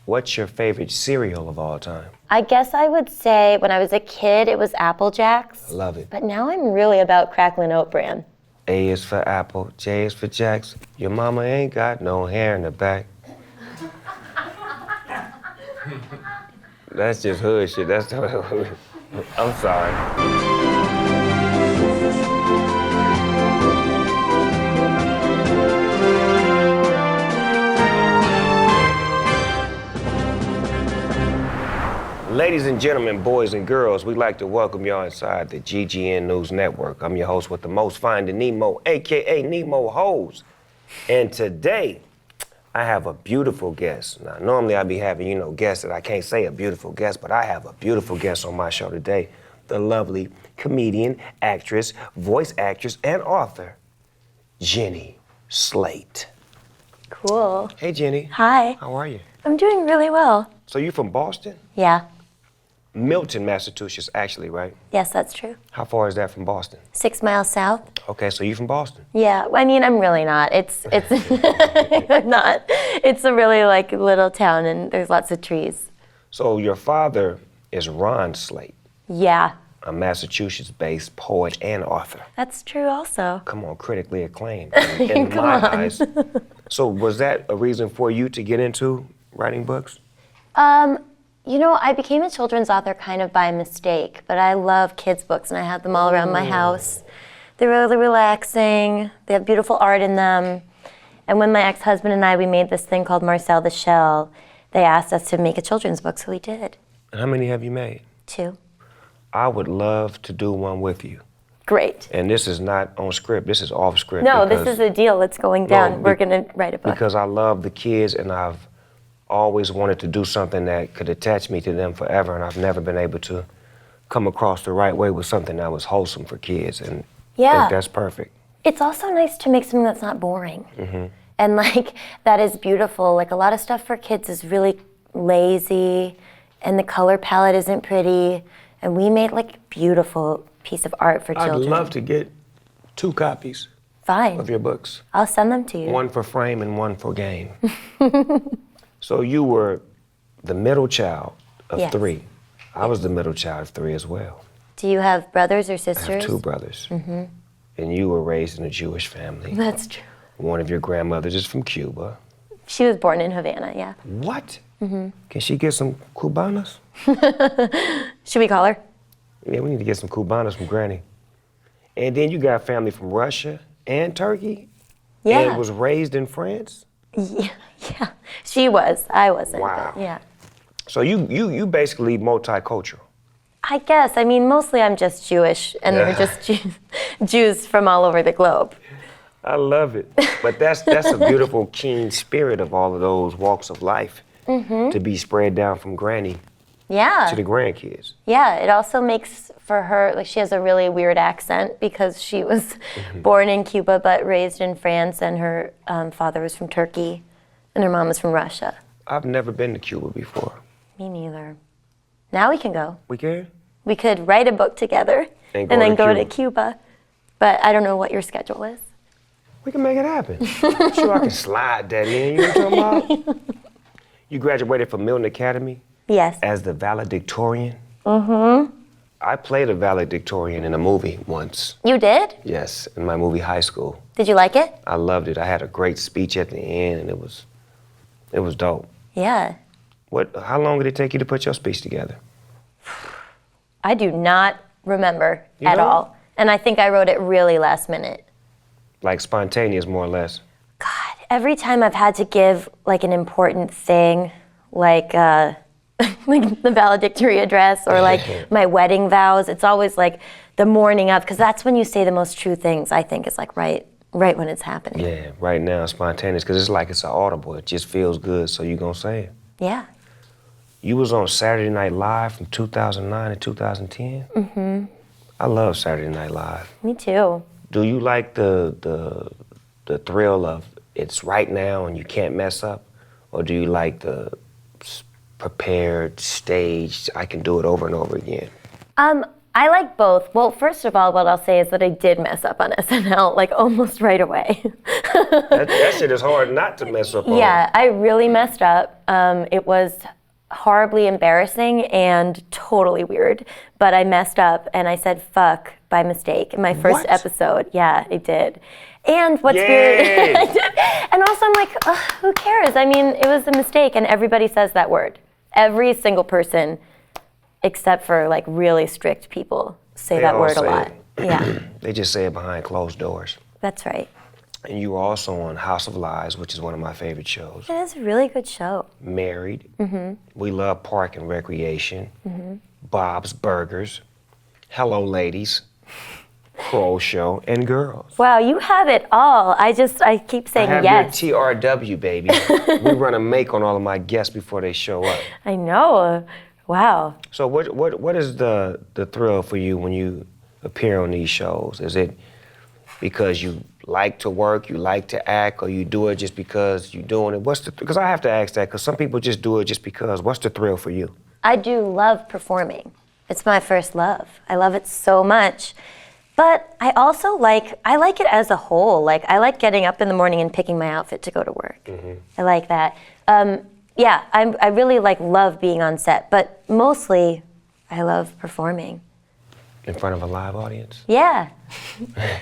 What's your favorite cereal of all time? I guess I would say when I was a kid, it was Apple Jacks. I love it. But now I'm really about Cracklin' Oat Bran. A is for apple, J is for Jacks. Your mama ain't got no hair in the back. That's just hood shit. That's I'm sorry. Ladies and gentlemen, boys and girls, we'd like to welcome y'all inside the GGN News Network. I'm your host with the most, Finding Nemo, AKA Nemo Hoes. And today, I have a beautiful guest. Now, normally I'd be having, guests that I can't say a beautiful guest, but I have a beautiful guest on my show today. The lovely comedian, actress, voice actress, and author, Jenny Slate. Cool. Hey, Jenny. Hi. How are you? I'm doing really well. So you from Boston? Yeah. Milton, Massachusetts, actually, right? Yes, that's true. How far is that from Boston? 6 miles south. Okay, so you from Boston? Yeah, I mean, I'm really not. It's I'm not. It's a really little town and there's lots of trees. So your father is Ron Slate. Yeah. A Massachusetts-based poet and author. That's true also. Come on, critically acclaimed in my eyes. So was that a reason for you to get into writing books? I became a children's author kind of by mistake, but I love kids' books and I have them all around my house. They're really relaxing, they have beautiful art in them. And when my ex-husband and we made this thing called Marcel the Shell, they asked us to make a children's book, so we did. And how many have you made? 2. I would love to do one with you. Great. And this is not on script, this is off script. No, this is a deal, it's going down. We're gonna write a book. Because I love the kids and I've always wanted to do something that could attach me to them forever, and I've never been able to come across the right way with something that was wholesome for kids, and I think that's perfect. It's also nice to make something that's not boring. Mm-hmm. And that is beautiful. A lot of stuff for kids is really lazy, and the color palette isn't pretty, and we made beautiful piece of art for children. I'd love to get 2 copies Fine. of your books. I'll send them to you. 1 for frame and 1 for game. So you were the middle child of 3. I was the middle child of 3 as well. Do you have brothers or sisters? I have 2 brothers. Mm-hmm. And you were raised in a Jewish family. That's true. One of your grandmothers is from Cuba. She was born in Havana, yeah. What? Mm-hmm. Can she get some Cubanas? Should we call her? Yeah, we need to get some Cubanas from Granny. And then you got family from Russia and Turkey? Yeah. And was raised in France? Yeah. She was. I wasn't. Wow. But yeah. So you basically multicultural. I guess. I mean, mostly I'm just Jewish, and they're just Jews from all over the globe. I love it. But that's a beautiful, keen spirit of all of those walks of life to be spread down from Granny to the grandkids. Yeah, it also makes for her, she has a really weird accent because she was born in Cuba but raised in France, and her father was from Turkey, and her mom was from Russia. I've never been to Cuba before. Me neither. Now we can go. We can? We could write a book together and then go to Cuba. But I don't know what your schedule is. We can make it happen. I'm sure I can slide that in. You know what I'm talking about? You graduated from Milton Academy? Yes. As the valedictorian? Mm-hmm. I played a valedictorian in a movie once. You did? Yes, in my movie High School. Did you like it? I loved it. I had a great speech at the end, and it was dope. Yeah. How long did it take you to put your speech together? I do not remember at all. And I think I wrote it really last minute. Like spontaneous, more or less? God, every time I've had to give an important thing, like the valedictory address or my wedding vows, it's always the morning of, because that's when you say the most true things, I think, is right when it's happening. Yeah, right now, spontaneous, because it's an audible. It just feels good, so you're going to say it. Yeah. You was on Saturday Night Live from 2009 to 2010? Mm-hmm. I love Saturday Night Live. Me too. Do you like the thrill of it's right now and you can't mess up? Or do you like the prepared, staged, I can do it over and over again? I like both. Well, first of all, what I'll say is that I did mess up on SNL, like almost right away. That shit is hard not to mess up on. Yeah, I really messed up. It was horribly embarrassing and totally weird, but I messed up and I said fuck by mistake in my first episode. Yeah, I did. And what's weird, I did. And also I'm like, who cares? I mean, it was a mistake and everybody says that word. Every single person, except for like really strict people, say that word a lot. Yeah. They just say it behind closed doors. That's right. And you were also on House of Lies, which is one of my favorite shows. It is a really good show. Married. We love Park and Recreation. Bob's Burgers. Hello, Ladies. Crow Show and Girls. Wow, you have it all. I keep saying I have yes. your TRW, baby. We run a make on all of my guests before they show up. I know. Wow. So what is the thrill for you when you appear on these shows? Is it because you like to work, you like to act, or you do it just because you're doing it? Because I have to ask that, because some people just do it just because. What's the thrill for you? I do love performing. It's my first love. I love it so much. But I also like it as a whole. Like, I like getting up in the morning and picking my outfit to go to work. I like that. Yeah, I really love being on set, but mostly I love performing. In front of a live audience? Yeah.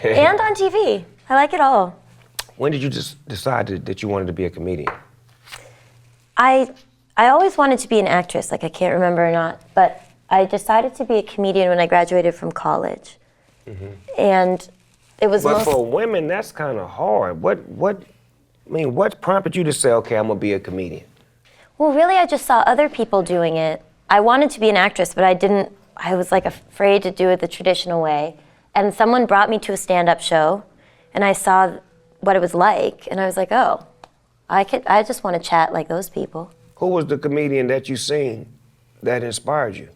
And on TV. I like it all. When did you just decide that you wanted to be a comedian? I always wanted to be an actress, like I can't remember or not, but I decided to be a comedian when I graduated from college. And it was But for women, that's kind of hard. What prompted you to say, okay, I'm gonna be a comedian? Well, really, I just saw other people doing it. I wanted to be an actress, but I was like afraid to do it the traditional way. And someone brought me to a stand-up show, and I saw what it was like, and I was like, oh, I just want to chat like those people. Who was the comedian that you seen that inspired you?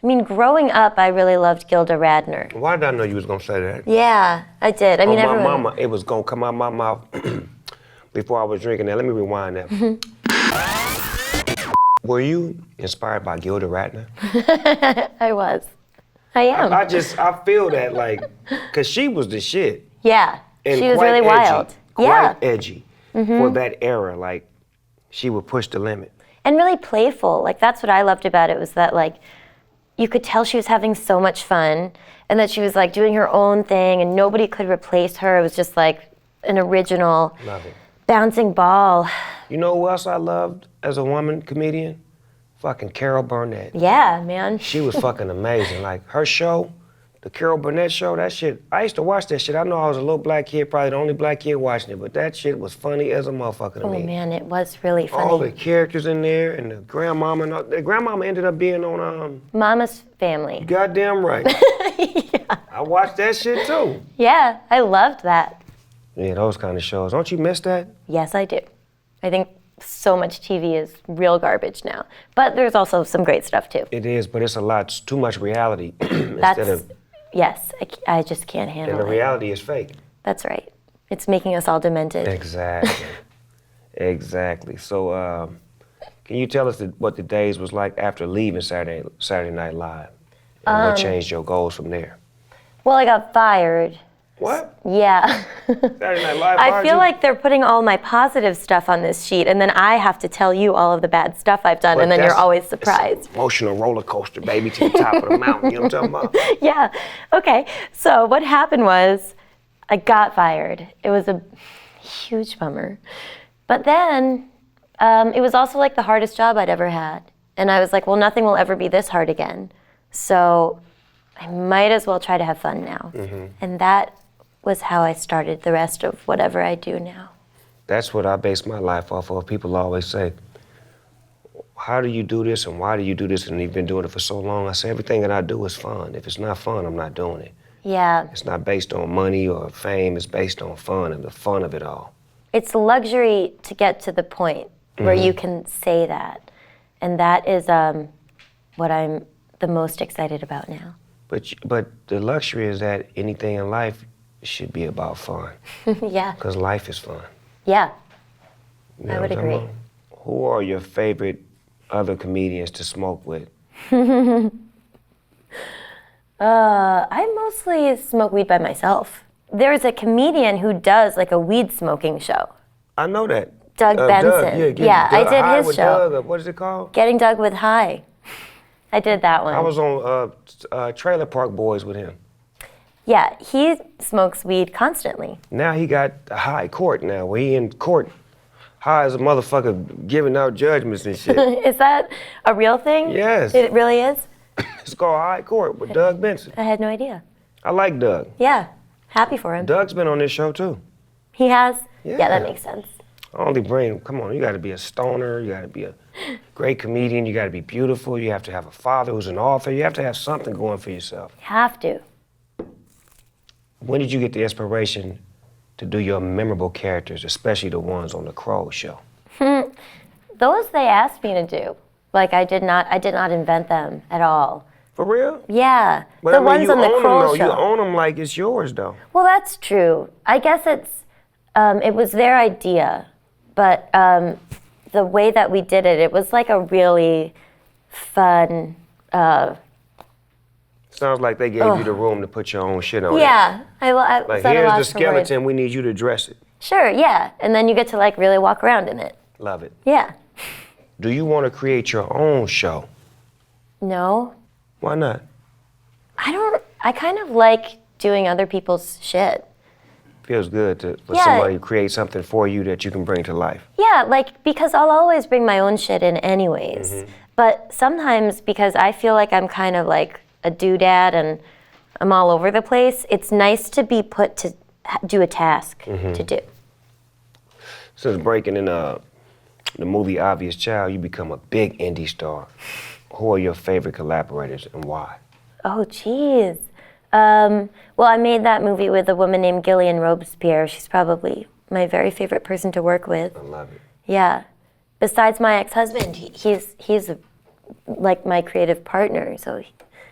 I mean, growing up, I really loved Gilda Radner. Why did I know you was gonna say that? Yeah, I did. I mean, my everyone. mama, it was gonna come out my mouth before I was drinking that. Let me rewind that. Were you inspired by Gilda Radner? I was. I am. I feel that, like, cause she was the shit. Yeah, And she was quite really edgy, wild. Yeah. Quite edgy for that era. Like, she would push the limit. And really playful. Like, that's what I loved about it, was that, like, you could tell she was having so much fun and that she was, like, doing her own thing and nobody could replace her. It was just, like, an original Love it. bouncing ball. You know who else I loved as a woman comedian? Fucking Carol Burnett. Yeah, man. She was fucking amazing. Like, her show, the Carol Burnett show, that shit, I used to watch that shit. I know I was a little black kid, probably the only black kid watching it, but that shit was funny as a motherfucker to me. Oh, man, it was really funny. All the characters in there, and the grandmama, and all, the grandmama ended up being on, Mama's Family. goddamn right. Yeah. I watched that shit too. Yeah, I loved that. Yeah, those kind of shows. Don't you miss that? Yes, I do. I think so much TV is real garbage now. But there's also some great stuff too. It is, but it's a lot, too much reality. Yes, I just can't handle And the it. reality is fake. That's right. It's making us all demented. Exactly. Exactly. So, can you tell us what the days was like after leaving Saturday Night Live? And what changed your goals from there? Well, I got fired. What? Yeah. Saturday Night Live I fired feel you? like they're putting all my positive stuff on this sheet, and then I have to tell you all of the bad stuff I've done, But and then you're that's- always it's surprised. an emotional roller coaster, baby, to the top of the mountain. You know what I'm talking about? Yeah. Okay. So what happened was I got fired. It was a huge bummer. But then it was also like the hardest job I'd ever had. And I was like, well, nothing will ever be this hard again. So I might as well try to have fun now. And that was how I started the rest of whatever I do now. That's what I base my life off of. People always say, how do you do this and why do you do this? And you've been doing it for so long. I say, everything that I do is fun. If it's not fun, I'm not doing it. Yeah. It's not based on money or fame. It's based on fun and the fun of it all. It's a luxury to get to the point where you can say that. And that is what I'm the most excited about now. But the luxury is that anything in life should be about fun. Yeah. Because life is fun. Yeah. You know I would what I'm agree. talking about? Who are your favorite other comedians to smoke with I mostly smoke weed by myself. There's a comedian who does like a weed smoking show. I know that. Doug Benson. Doug, I did High his with show. Doug, what is it called? Getting Doug with High. I did that one. I was on Trailer Park Boys with him. Yeah, he smokes weed constantly. Now he got a high court now, where he in court high as a motherfucker giving out judgments and shit. Is that a real thing? Yes. It really is? It's called High Court with Doug Benson. I had no idea. I like Doug. Yeah, happy for him. Doug's been on this show too. He has? Yeah. That makes sense. Only brain, come on, you gotta be a stoner, you gotta be a great comedian, you gotta be beautiful, you have to have a father who's an author, you have to have something going for yourself. Have to. When did you get the inspiration to do your memorable characters, especially the ones on the Crow show? Those they asked me to do. Like I did not invent them at all. For real? Yeah, But the I mean, ones you on the own Kroll them, though. show. You own them like it's yours, though. Well, that's true. I guess it was their idea, but the way that we did it, it was like a really fun. Sounds like they gave you the room to put your own shit on it. Yeah, I Like, said a here's lot the for words. skeleton, we need you to dress it. Sure, yeah, and then you get to like really walk around in it. Love it. Yeah. Do you want to create your own show? No, Why not? I kind of like doing other people's shit. Feels good for Yeah. somebody to create something for you that you can bring to life. Yeah, like because I'll always bring my own shit in anyways. But sometimes because I feel like I'm kind of like a doodad and I'm all over the place, it's nice to be put to do a task to do. Since breaking in the movie Obvious Child, you become a big indie star. Who are your favorite collaborators and why? Oh, geez. Well, I made that movie with a woman named Gillian Robespierre. She's probably my very favorite person to work with. I love it. Yeah. Besides my ex-husband, he's like my creative partner, so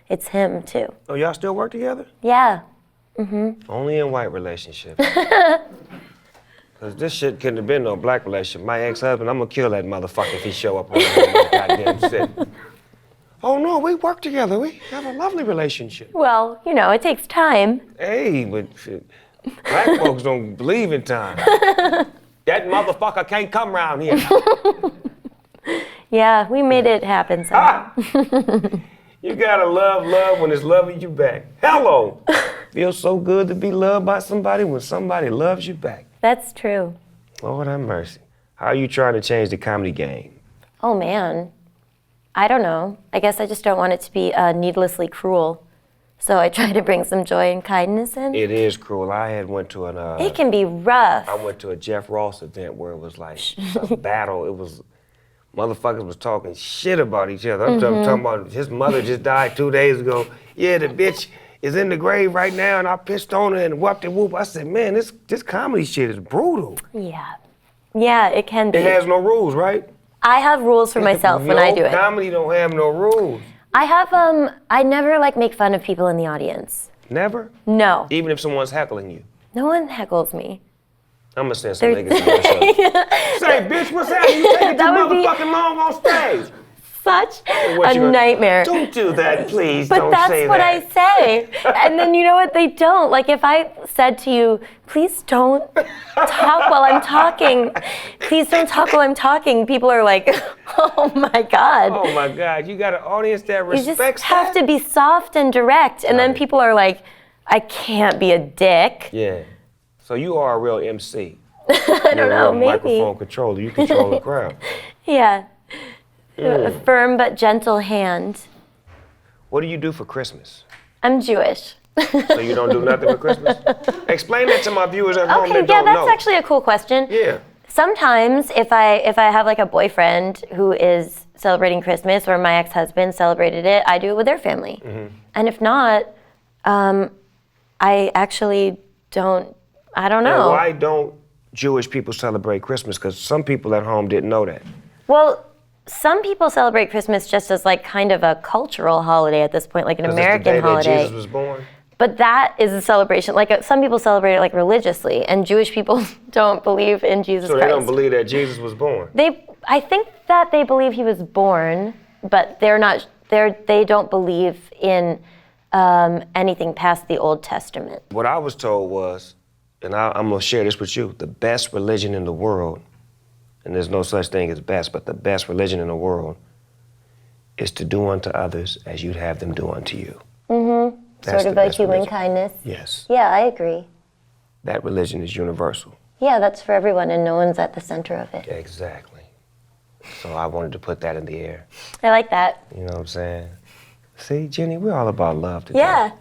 it's him too. Oh, y'all still work together? Yeah. Only in white relationships. Cause this shit couldn't have been no black relationship. My ex-husband, I'm gonna kill that motherfucker if he show up on that goddamn set. Oh no, we work together. We have a lovely relationship. Well, you know, it takes time. Hey, but shit, black folks don't believe in time. That motherfucker can't come around here. Yeah, we made it happen somehow. You gotta love when it's loving you back. Hello. Feels so good to be loved by somebody when somebody loves you back. That's true. Lord have mercy. How are you trying to change the comedy game? Oh, man. I don't know. I guess I just don't want it to be needlessly cruel. So I try to bring some joy and kindness in. It is cruel. I had went to an It can be rough. I went to a Jeff Ross event where it was like a battle. It was motherfuckers was talking shit about each other. I'm talking about his mother just died 2 days ago. Yeah, the bitch is in the grave right now, and I pissed on her and whooped and whoop. I said, man, this comedy shit is brutal. Yeah. Yeah, it can be. It has no rules, right? I have rules for myself when I do it. Comedy don't have no rules. I never like make fun of people in the audience. Never? No. Even if someone's heckling you. No one heckles me. I'm gonna send some niggas to your show. Say, bitch, what's happening? You taking too That would be- motherfucking long on stage. Such What a you gonna- nightmare. Don't do that, please. But don't that's say what that. I say. And then you know what? They don't. Like if I said to you, please don't talk while I'm talking. Please don't talk while I'm talking. People are like, oh my God. Oh my God, you got an audience that You respects just have that? to be soft and direct. And then Right. people are like, I can't be a dick. Yeah. So you are a real MC. I don't know, maybe. Microphone controller. You control the crowd. Yeah. A firm but gentle hand. What do you do for Christmas? I'm Jewish. So you don't do nothing for Christmas? Explain that to my viewers at home Okay, that yeah, don't that's know. actually a cool question. Yeah. Sometimes if I have like a boyfriend who is celebrating Christmas or my ex-husband celebrated it, I do it with their family. And if not, I actually don't, I don't know. And why don't Jewish people celebrate Christmas? Because some people at home didn't know that. Well, some people celebrate Christmas just as like kind of a cultural holiday at this point, like an 'Cause American it's the day holiday. that Jesus was born. But that is a celebration. Like some people celebrate it like religiously, and Jewish people don't believe in Jesus So Christ. they don't believe that Jesus was born. I think that they believe he was born, but they're not They don't believe in anything past the Old Testament. What I was told was, and I'm gonna share this with you, the best religion in the world, and there's no such thing as best, but the best religion in the world is to do unto others as you'd have them do unto you. Mm-hmm. That's sort of the a best human religion. kindness. Yes. Yeah, I agree. That religion is universal. Yeah, that's for everyone, and no one's at the center of it. Exactly. So I wanted to put that in the air. I like that. You know what I'm saying? See, Jenny, we're all about love today. Yeah.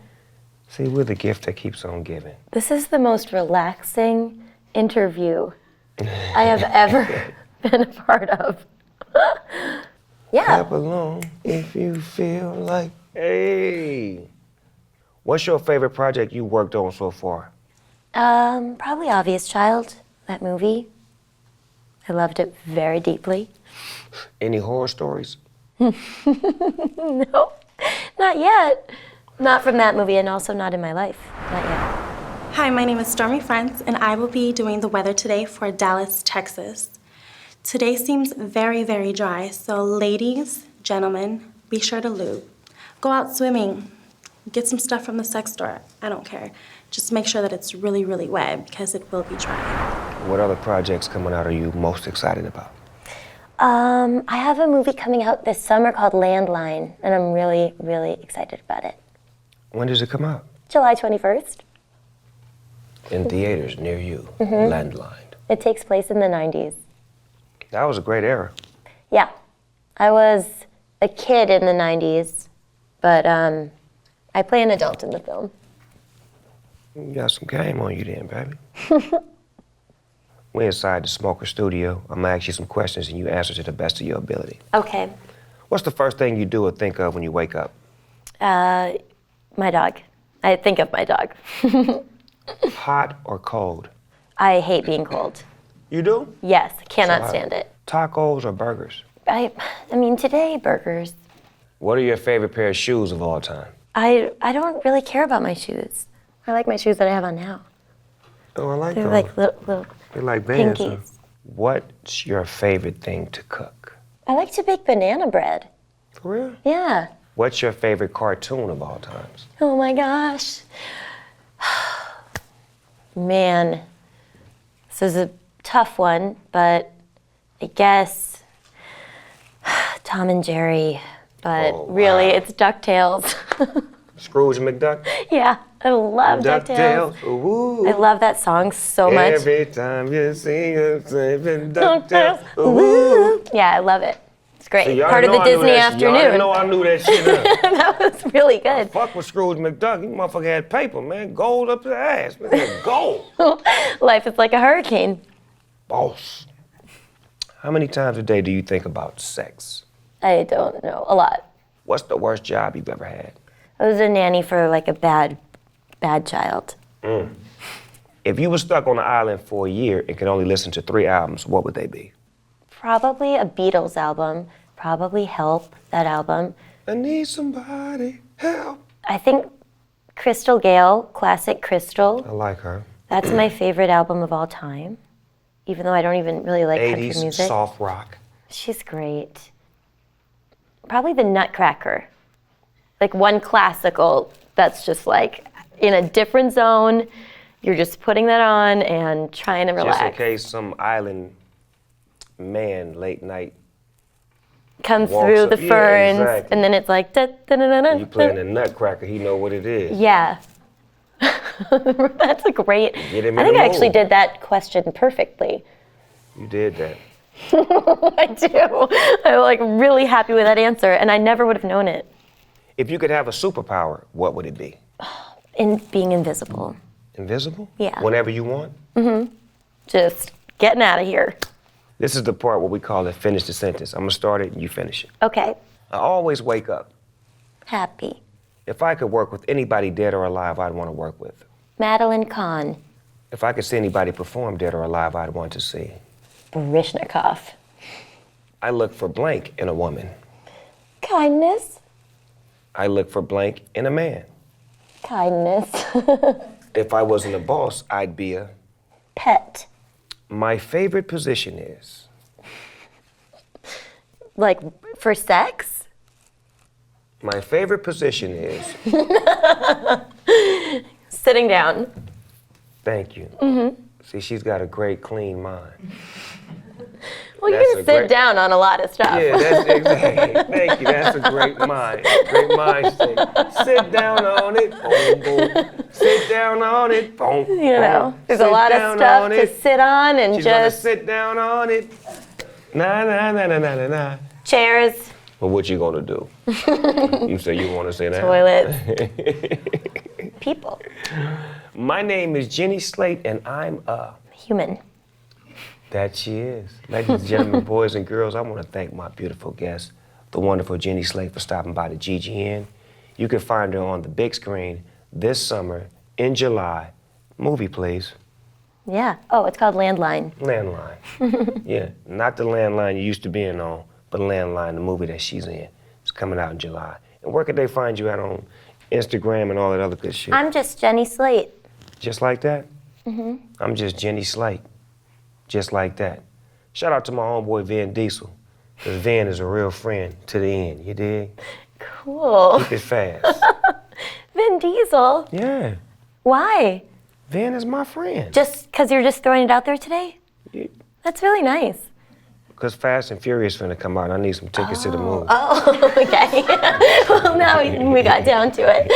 See, we're the gift that keeps on giving. This is the most relaxing interview I have ever been a part of. Yeah. Clap along if you feel like, hey. What's your favorite project you worked on so far? Probably Obvious Child, that movie. I loved it very deeply. Any horror stories? No, not yet. Not from that movie, and also not in my life. Not yet. Hi, my name is Stormy Frantz, and I will be doing the weather today for Dallas, Texas. Today seems very, very dry, so ladies, gentlemen, be sure to lube. Go out swimming. Get some stuff from the sex store. I don't care. Just make sure that it's really, really wet because it will be dry. What other projects coming out are you most excited about? I have a movie coming out this summer called Landline, and I'm really, really excited about it. When does it come out? July 21st. In theaters near you, Landline. It takes place in the 90s. That was a great era. Yeah. I was a kid in the 90s, but I play an adult in the film. You got some game on you then, baby. We're inside the Smoker studio. I'm gonna ask you some questions and you answer to the best of your ability. Okay. What's the first thing you do or think of when you wake up? My dog. I think of my dog. Hot or cold? I hate being cold. You do? Yes, I cannot So, stand it. Tacos or burgers? I mean, today, burgers. What are your favorite pair of shoes of all time? I don't really care about my shoes. I like my shoes that I have on now. Oh, I like They're those. like little They're like Vans. Huh? pinkies. What's your favorite thing to cook? I like to bake banana bread. For real? Yeah. What's your favorite cartoon of all times? Oh my gosh. Man, this is a tough one, but I guess Tom and Jerry, but Oh, really wow. it's DuckTales. Scrooge McDuck? Yeah, I love DuckTales. Ooh. I love that song so much. Every time you sing a saving DuckTales. DuckTales. Ooh. Yeah, I love it. It's great. See, y'all Part of know the I knew Disney that- Y'all didn't afternoon. know I knew that shit. Huh? That was really good. Fuck with Scrooge McDuck. You motherfucker had paper, man. Gold up his ass. Man, He had gold. Life is like a hurricane. Boss. How many times a day do you think about sex? I don't know, a lot. What's the worst job you've ever had? I was a nanny for like a bad child. If you were stuck on an island for a year and could only listen to 3 albums, what would they be? Probably a Beatles album, probably Help, that album. I need somebody help. I think Crystal Gale, classic Crystal. I like her. That's my favorite album of all time, even though I don't even really like country 80s music. soft rock. She's great. Probably the Nutcracker. Like one classical that's just like in a different zone. You're just putting that on and trying to relax. Just in case some island man late night, Comes walks through up. the Yeah, ferns, exactly. and then it's like da, da, da, da, da, you playing the Nutcracker, he know what it is. Yeah. That's a great. Get him I in think the I actually mood. did that question perfectly. You did that. I do. I'm like really happy with that answer, and I never would have known it. If you could have a superpower, what would it be? In being invisible. Invisible? Yeah. Whenever you want? Just getting out of here. This is the part where we call it finish the sentence. I'm gonna start it and you finish it. Okay. I always wake up. Happy. If I could work with anybody dead or alive, I'd want to work with. Madeline Kahn. If I could see anybody perform dead or alive, I'd want to see. Baryshnikov. I look for blank in a woman. Kindness. I look for blank in a man. Kindness. If I wasn't a boss, I'd be a... Pet. My favorite position is... Like for sex? My favorite position is. Sitting down. Thank you. Mm-hmm. See, she's got a great, clean mind. Well, you can sit down on a lot of stuff. Yeah, that's exactly. Thank you. That's a great mind. Great mind state. Sit down on it. Boom, boom. Sit down on it. Boom. You know, there's a lot of stuff to sit on and She's just. Gonna sit down on it. Nah, nah, nah, nah, nah, nah, nah. Chairs. Well, what you gonna do? You say you want to say that? Toilets. People. My name is Jenny Slate, and I'm a. Human. That she is. Ladies and gentlemen, boys and girls, I want to thank my beautiful guest, the wonderful Jenny Slate, for stopping by the GGN. You can find her on the big screen this summer in July. Movie, please. Yeah. Oh, it's called Landline. Landline. Yeah, not the landline you used to be on, but Landline, the movie that she's in. It's coming out in July. And where could they find you at on Instagram and all that other good shit? I'm just Jenny Slate. Just like that? Mm-hmm. I'm just Jenny Slate. Just like that. Shout out to my homeboy Vin Diesel, because Vin is a real friend to the end, you dig? Cool. Keep it fast. Vin Diesel? Yeah, Why? Vin is my friend. Just because you're just throwing it out there today? Yeah. That's really nice. Because Fast and Furious finna come out, I need some tickets to the movie. Oh, okay. Well, now we got down to it.